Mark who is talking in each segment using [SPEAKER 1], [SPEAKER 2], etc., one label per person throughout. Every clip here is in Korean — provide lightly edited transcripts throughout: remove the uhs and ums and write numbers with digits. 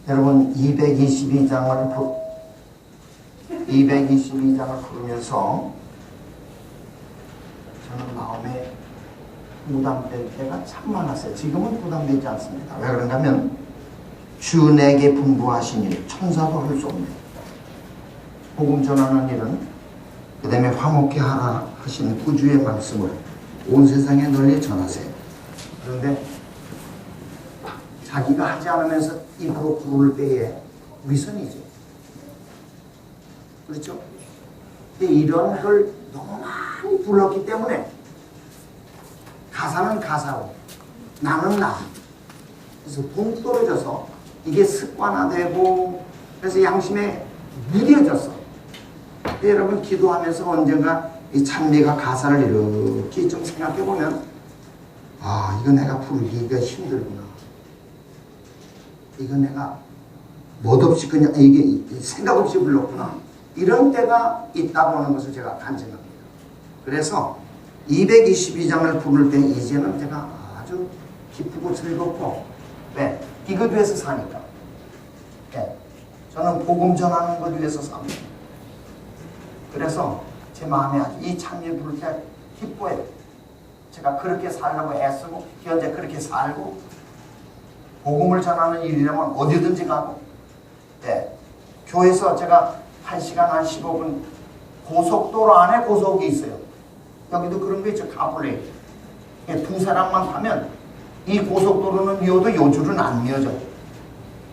[SPEAKER 1] 여러분 222장을 부르면서 저는 마음에 부담될 때가 참 많았어요. 지금은 부담되지 않습니다. 왜 그런가 하면 주 내게 분부하시니 천사도 할 수 없네. 복음 전하는 일은 그 다음에 화목케 하라 하신 구주의 말씀을 온 세상에 널리 전하세요. 그런데 자기가 하지 않으면서 입으로 부를 때에 위선이죠. 그렇죠? 근데 이런 걸 너무 많이 불렀기 때문에 가사는 가사고 나는 나. 그래서 붕 떨어져서 이게 습관화되고 그래서 양심에 무뎌졌어. 근데 여러분 기도하면서 언젠가 이 찬미가 가사를 이렇게 좀 생각해 보면 아, 이거 내가 부르기가 힘들구나. 이거 내가 멋없이 그냥 이게 생각 없이 불렀구나. 이런 때가 있다고 하는 것을 제가 간증합니다. 그래서 222장을 부를 때 이제는 제가 아주 기쁘고 즐겁고 왜? 이것 위해서 사니까. 네. 저는 복음 전하는 것 위해서 삽니다. 그래서 제 마음에 아주 이 찬미 부를 때 기뻐해요. 제가 그렇게 살려고 애쓰고 현재 그렇게 살고 복음을 전하는 일이라면 어디든지 가고 네. 교회에서 제가 1시간 한 15분 고속도로 안에 고속이 있어요. 여기도 그런 게 있죠. 카플레이. 두 사람만 타면 이 고속도로는 미워도 요줄은 안 미워져.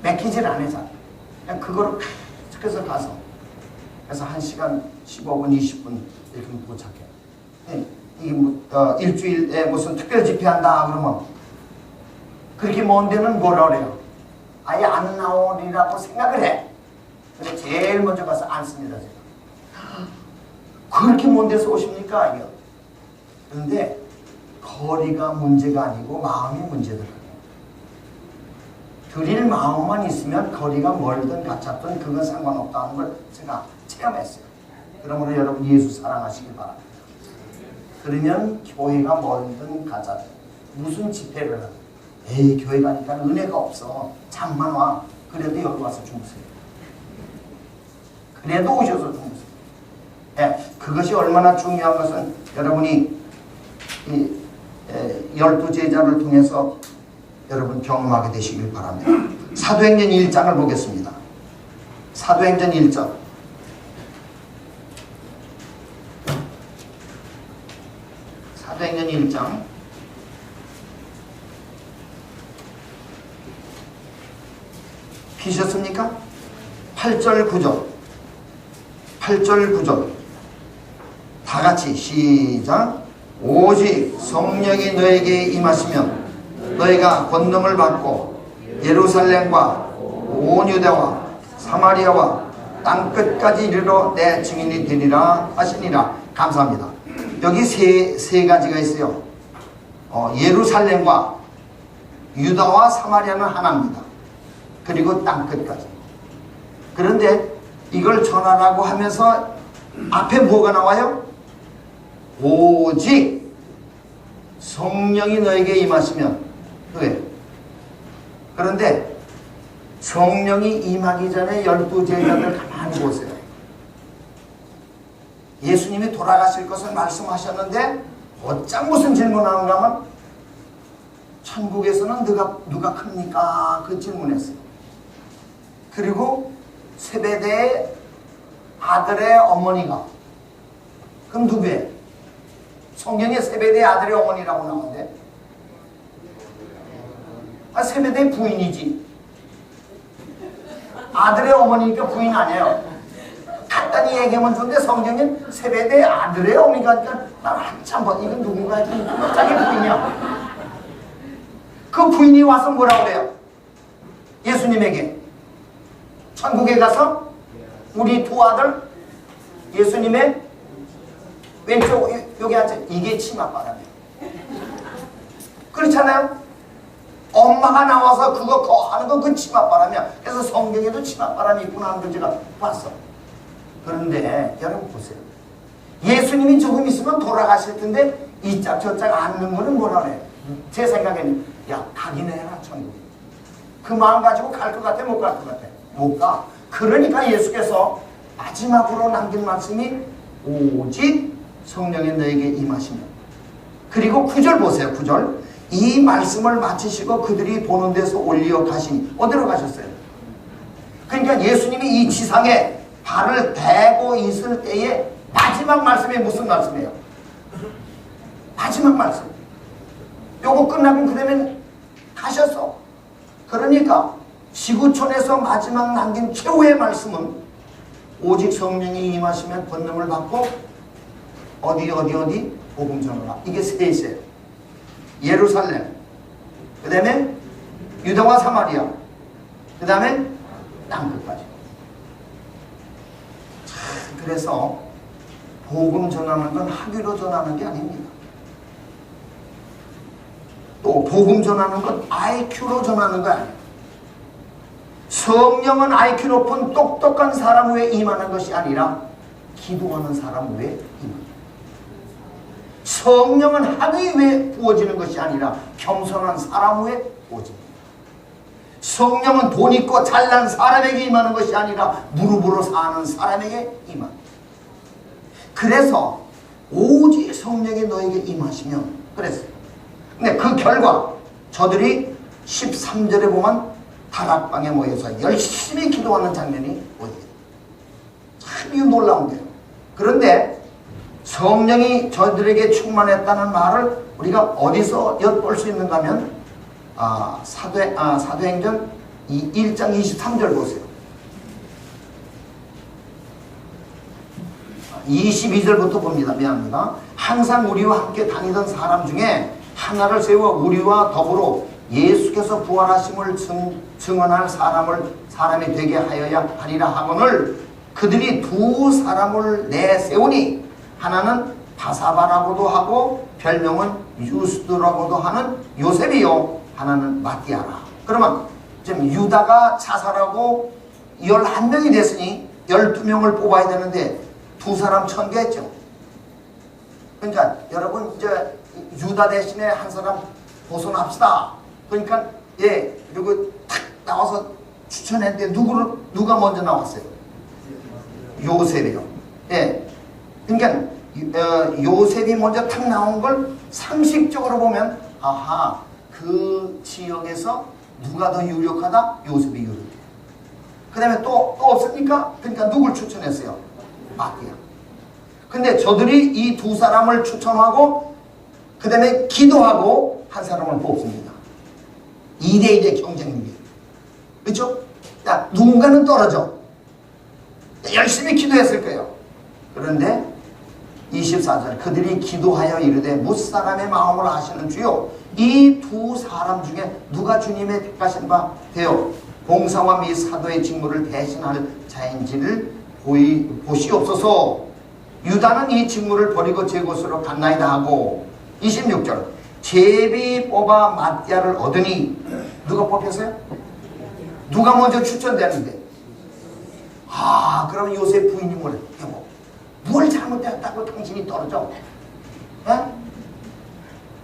[SPEAKER 1] 맥히질 않아요. 그냥 그거를 계속해서 가서 그래서 1시간 15분 20분 이렇게 도착해요. 이게 뭐, 일주일에 무슨 특별 집회한다 그러면 그렇게 먼 데는 뭐라 그래요? 아예 안 나오리라고 생각을 해. 근데 제일 먼저 가서 앉습니다. 제가. 그렇게 먼 데서 오십니까? 이거. 그런데 거리가 문제가 아니고 마음이 문제더라고요. 드릴 마음만 있으면 거리가 멀든 가깝든 그건 상관없다는 걸 제가 체험했어요. 그러므로 여러분 예수 사랑하시길 바랍니다. 그러면 교회가 멀든 가깝든 무슨 집회를 하든 에이 교회 가니까 은혜가 없어. 잠만 와. 그래도 여기 와서 주무세요. 그래도 오셔서 주무세요. 네, 그것이 얼마나 중요한 것은 여러분이 이 12제자를 통해서 여러분 경험하게 되시길 바랍니다. 사도행전 1장을 보겠습니다. 사도행전 1장. 사도행전 1장. 피셨습니까? 8절 9절. 8절 9절. 다 같이 시작. 오직 성령이 너에게 임하시면 너희가 권능을 받고 예루살렘과 온 유대와 사마리아와 땅끝까지 이르러 내 증인이 되리라 하시니라. 감사합니다. 여기 세 가지가 있어요. 예루살렘과 유다와 사마리아는 하나입니다. 그리고 땅끝까지. 그런데 이걸 전하라고 하면서 앞에 뭐가 나와요? 오직 성령이 너에게 임하시면. 왜? 그런데 성령이 임하기 전에 12제자들 가만히 보세요. 예수님이 돌아가실 것을 말씀하셨는데 어짱 무슨 질문하는가 하면 천국에서는 누가 큽니까? 그 질문했어요. 그리고 세베대의 아들의 어머니가 그럼 누구예요? 성경에 세베대의 아들의 어머니라고 나오는데 세베대의 부인이지. 아들의 어머니니까 부인 아니에요. 간단히 얘기하면 좋은데 성경엔 세베대의 아들의 어머니가 하니까 난 한참 봐. 이건 누군가 했더니 자기 부인이야. 그 부인이 와서 뭐라고 그래요? 예수님에게 천국에 가서 우리 두 아들 예수님의 왼쪽 여기 앉아. 이게 치맛바람이에요. 그렇잖아요? 엄마가 나와서 그거 하는 건 그 치맛바람이야. 그래서 성경에도 치맛바람이 있구나 하는 걸 제가 봤어. 그런데 여러분 보세요. 예수님이 조금 있으면 돌아가실 텐데 이 짝 저 짝 앉는 거는 뭐라 그래? 제 생각에는 야 가긴 해라 천국에. 그 마음 가지고 갈 것 같아? 못 갈 것 같아? 못 가. 그러니까 예수께서 마지막으로 남긴 말씀이 오직 성령이 너에게 임하시면. 그리고 9절 보세요. 9절. 이 말씀을 마치시고 그들이 보는 데서 올리어 가시니. 어디로 가셨어요? 그러니까 예수님이 이 지상에 발을 대고 있을 때에 마지막 말씀이 무슨 말씀이에요? 마지막 말씀. 요거 끝나면 그 다음에 가셨어. 그러니까 지구촌에서 마지막 남긴 최후의 말씀은 오직 성령이 임하시면 권능을 받고 어디 복음 전하라. 이게 셋이에요. 예루살렘, 그 다음에 유다와 사마리아, 그 다음에 땅끝까지. 그래서 복음 전하는 건 학위로 전하는 게 아닙니다. 또 복음 전하는 건 IQ로 전하는 거 아니에요. 성령은 IQ 높은 똑똑한 사람 위에 임하는 것이 아니라 기도하는 사람 위에 임합니다. 성령은 학위 위에 부어지는 것이 아니라 겸손한 사람 위에 부어집니다. 성령은 돈 있고 잘난 사람에게 임하는 것이 아니라 무릎으로 사는 사람에게 임합니다. 그래서 오직 성령이 너에게 임하시면 그랬어요. 근데 그 결과 저들이 13절에 보면 다락방에 모여서 열심히 기도하는 장면이 보여요. 참 놀라운 거예요. 그런데 성령이 저들에게 충만했다는 말을 우리가 어디서 엿볼 수 있는가 하면 사도행전 1장 23절 보세요. 22절부터 봅니다. 미안합니다. 항상 우리와 함께 다니던 사람 중에 하나를 세워 우리와 더불어 예수께서 부활하심을 증언할 사람이 되게 하여야 하리라 하거늘 그들이 두 사람을 내세우니 하나는 바사바라고도 하고 별명은 유스도라고도 하는 요셉이요 하나는 마띠아라. 그러면 지금 유다가 자살하고 11명이 됐으니 12명을 뽑아야 되는데 두 사람 천개했죠. 그러니까 여러분 이제 유다 대신에 한 사람 보선합시다. 그러니까 그리고 탁 나와서 추천했는데 누가 먼저 나왔어요? 요셉이요. 그러니까 요셉이 먼저 탁 나온 걸 상식적으로 보면 아하 그 지역에서 누가 더 유력하다? 요셉이 유력해. 그 다음에 또 없습니까? 그러니까 누굴 추천했어요? 마띠아. 근데 저들이 이 두 사람을 추천하고 그 다음에 기도하고 한 사람을 뽑습니다. 2대1의 경쟁률이에요. 그렇죠? 누군가는 떨어져. 열심히 기도했을 거예요. 그런데 24절 그들이 기도하여 이르되 무사람의 마음을 아시는 주요 이 두 사람 중에 누가 주님의 택하신 바 되어 봉사와 미 사도의 직무를 대신할 자인지를 보시옵소서. 유다는 이 직무를 버리고 제 곳으로 갔나이다 하고 26절 제비 뽑아 마띠아를 얻으니 누가 뽑혔어요? 누가 먼저 추천되는데 그럼 요셉 부인이 뭘 잘못했다고 당신이 떨어져?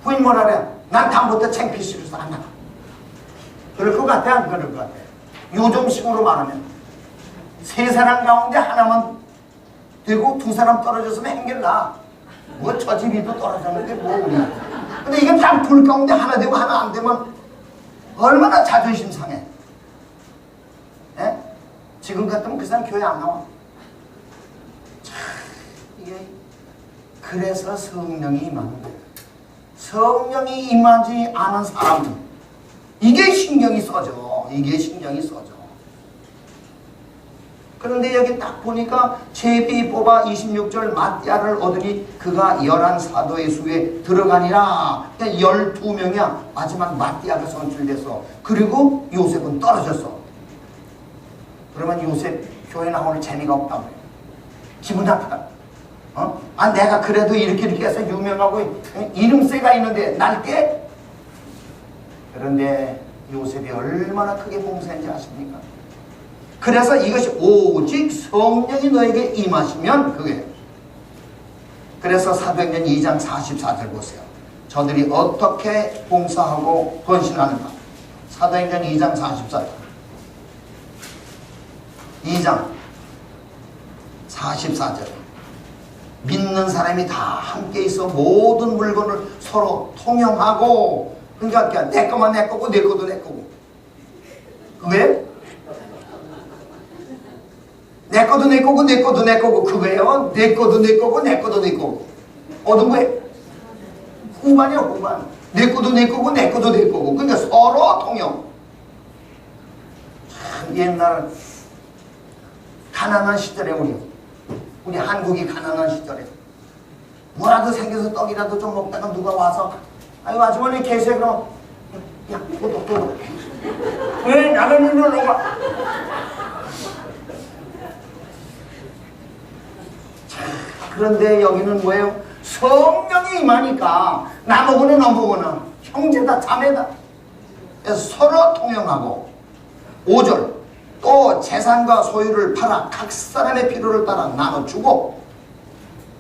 [SPEAKER 1] 부인 뭐라 그래? 난 다음부터 창피시려서 안 나가. 그럴 것 같아? 안 그럴 것 같아? 요즘식으로 말하면 세 사람 가운데 하나만 되고 두 사람 떨어졌으면 행결나. 뭐 저 집이도 떨어졌는데 뭐 우리. 근데 이게 다 둘 가운데 하나 되고 하나 안 되면 얼마나 자존심 상해. 지금 같으면 그 사람 교회 안 나와. 이게 그래서 성령이 임하는 거예요. 성령이 임하지 않은 사람은 이게 신경이 써져. 이게 신경이 써져. 그런데 여기 딱 보니까 제비 뽑아 26절 마띠아를 얻으니 그가 11 사도의 수에 들어가니라. 12명이야. 마지막 마띠아가 선출돼서. 그리고 요셉은 떨어졌어. 그러면 요셉 교회 나오는 재미가 없다고 해요. 기분 나쁘다. 내가 그래도 이렇게 해서 유명하고 이름새가 있는데 날게? 그런데 요셉이 얼마나 크게 봉사했는지 아십니까? 그래서 이것이 오직 성령이 너에게 임하시면 그게. 그래서 사도행전 2장 44절 보세요. 저들이 어떻게 봉사하고 헌신하는가. 사도행전 2장 44절. 2장 44절. 믿는 사람이 다 함께 있어 모든 물건을 서로 통용하고, 그러니까 내 거만 내 거고 내 거도 내 거고. 왜? 내 거도 내 거고 내 거도 내 거고 그거예요. 내 거도 내 거고 내 거도 내 거고. 어떤 거예요? 후반이요, 후반. 내 거도 내 거고 내 거도 내 거고. 그러니까 서로 통용. 참 옛날 가난한 시절에 우리 한국이 가난한 시절에 뭐라도 생겨서 떡이라도 좀 먹다가 누가 와서 아유 아주머니 계세요? 그럼 야 도둑 왜 나는 일로 가? 그런데 여기는 뭐예요? 성령이 임하니까 나보거나 너보거나 형제다 자매다. 그래서 서로 통용하고. 5절 또 재산과 소유를 팔아 각 사람의 필요를 따라 나눠주고,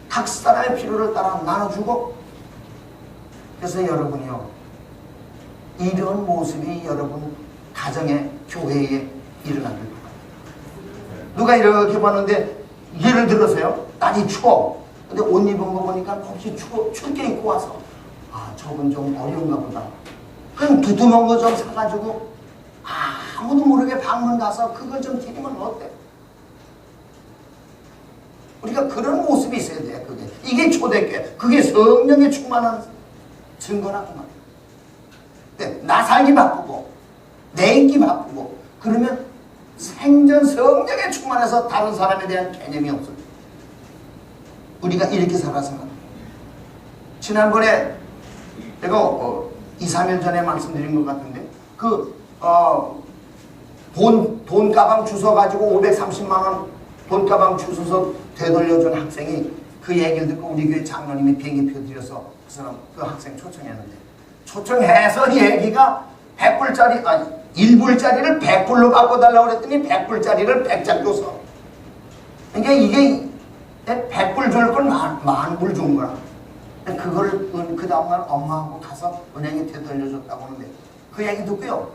[SPEAKER 1] 각 사람의 필요를 따라 나눠주고. 그래서 여러분이요, 이런 모습이 여러분 가정에 교회에 일어나길 바랍니다. 누가 이렇게 봤는데 예를 들어서요, 날이 추워. 근데 옷 입은 거 보니까 혹시 춥게 입고 와서 아 저건 좀 어려운가 보다. 그럼 두툼한 거 좀 사가지고 아무도 모르게 방문 가서 그걸 좀 드리면 어때? 우리가 그런 모습이 있어야 돼. 이게 초대교회, 그게 성령에 충만한 증거라고 말이야. 근데 나 살기 바쁘고 내 인기 바쁘고 그러면 생전 성령에 충만해서 다른 사람에 대한 개념이 없어요. 우리가 이렇게 살아서 지난번에 내가 2, 3일 전에 말씀드린 것 같은데 돈 가방 주워가지고 530만 원 돈 가방 주워서 되돌려준 학생이 그 얘기를 듣고 우리 교회 장로님이 비행기표 드려서 그 학생 초청했는데, 초청해서 얘기가 100불짜리 1불짜리를 100불로 바꿔달라고 그랬더니 100불짜리를 100장 줘서, 그러니까 이게 100불 줄 걸 만불 준 거야. 그걸 그 다음날 엄마하고 가서 은행에 되돌려줬다고 하는데, 그 얘기 듣고요,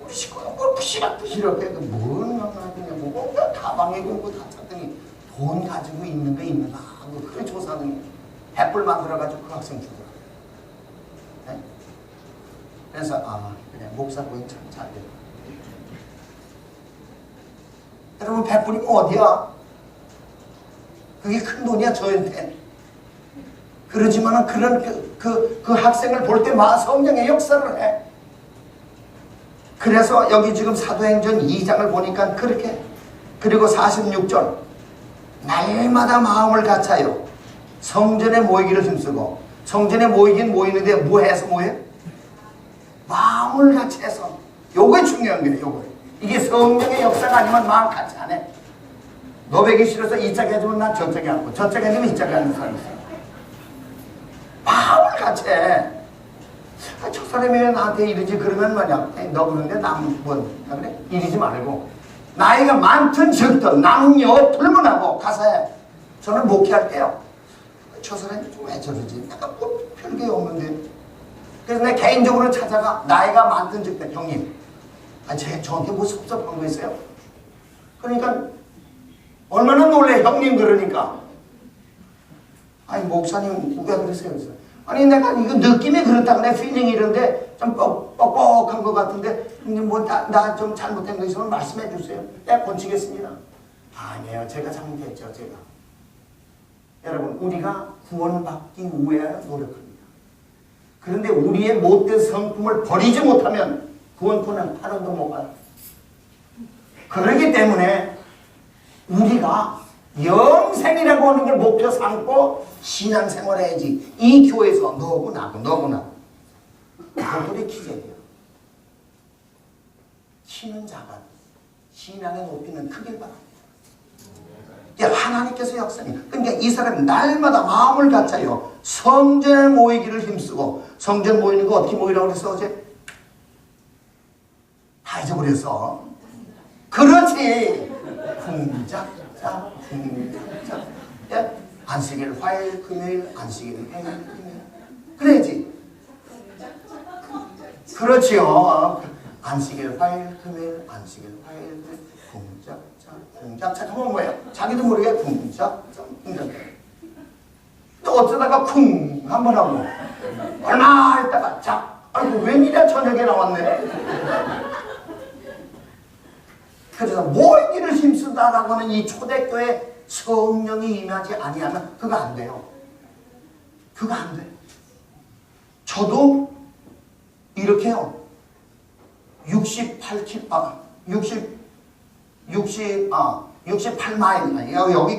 [SPEAKER 1] 우리 식구가 뭘 부시락부시락 해도 뭔 말하냐고, 뭔가 가방에 공부 다 찾더니 돈 가지고 있는 거 있는가 하고 그래 조사하더니 100불 만들어가지고 그 학생 주더라고요. 네? 그래서 그냥 목사 부인 참 잘 돼요. 여러분 100불이면 어디야? 그게 큰 돈이야 저한테. 그러지만은 그 학생을 볼 때 성령의 역사를 해. 그래서 여기 지금 사도행전 2장을 보니까 그렇게, 그리고 46절 날마다 마음을 같아요 성전에 모이기를 힘쓰고. 성전에 모이긴 모이는데 뭐 해서 모여? 마음을 같이 해서. 요게 중요한 거예요. 요거. 이게 성령의 역사가 아니면 마음 같이 안 해. 너 배기 싫어서 이 짝에 해주면 난 저 짝에 앉고 저 짝에 해주면 이 짝에 앉는 사람이 있어. 마음을 같이 해. 저 사람이 왜 나한테 이러지? 그러면 뭐냐, 너 그런데 남 그래? 이러지 말고 나이가 많든 적든 남녀 불문하고 가서 해. 저는 목회할게요. 저 사람이 좀 왜 저러지? 내가 뭐 별게 없는데. 그래서 내 개인적으로 찾아가. 나이가 많든 적든 형님, 저한테 뭐 섭섭한 거 있어요? 그러니까 얼마나 놀래 형님 그러니까. 아니 목사님 왜 그러세요? 그래서 아니 내가 이거 느낌이 그렇다고 내 필링이 이런데 좀 뻑뻑한 것 같은데 형님 뭐 나 좀 잘못된 거 있으면 말씀해 주세요. 내가 고치겠습니다. 아니에요. 제가 잘못했죠. 제가. 여러분 우리가 구원받기 위하여 노력합니다. 그런데 우리의 못된 성품을 버리지 못하면 구원권은 8원도 못 가요. 그렇기 때문에 우리가 영생이라고 하는 걸 목표 삼고 신앙생활 해야지. 이 교회에서 너고 나고 그들이 키져야 돼요. 키는 작아 신앙의 높이는 크길 바랍니다. 하나님께서 역사님. 그러니까 이 사람이 날마다 마음을 갖자요 성전에 모이기를 힘쓰고. 성전 모이는 거 어떻게 모이라고 그랬어 어제? 다 잊어버렸어. 그렇지. 풍작자. 안식일 화요일 금요일 안식일 화요일 금요일 그래야지. 그렇지요. 안식일, 화요일, 금요일, 안식일, 화요일, 금요일, 궁작자. 그러면 뭐예요? 자기도 모르게 궁작자. 또 어쩌다가 쿵 한번 하고 얼마 했다가 자, 아이고 웬일이야 저녁에 나왔네. 그래서 모이기를 힘쓴다라고 하는 이 초대교회 성령이 임하지 아니하면 그거 안 돼요. 그거 안 돼. 저도 이렇게요. 68마일 여기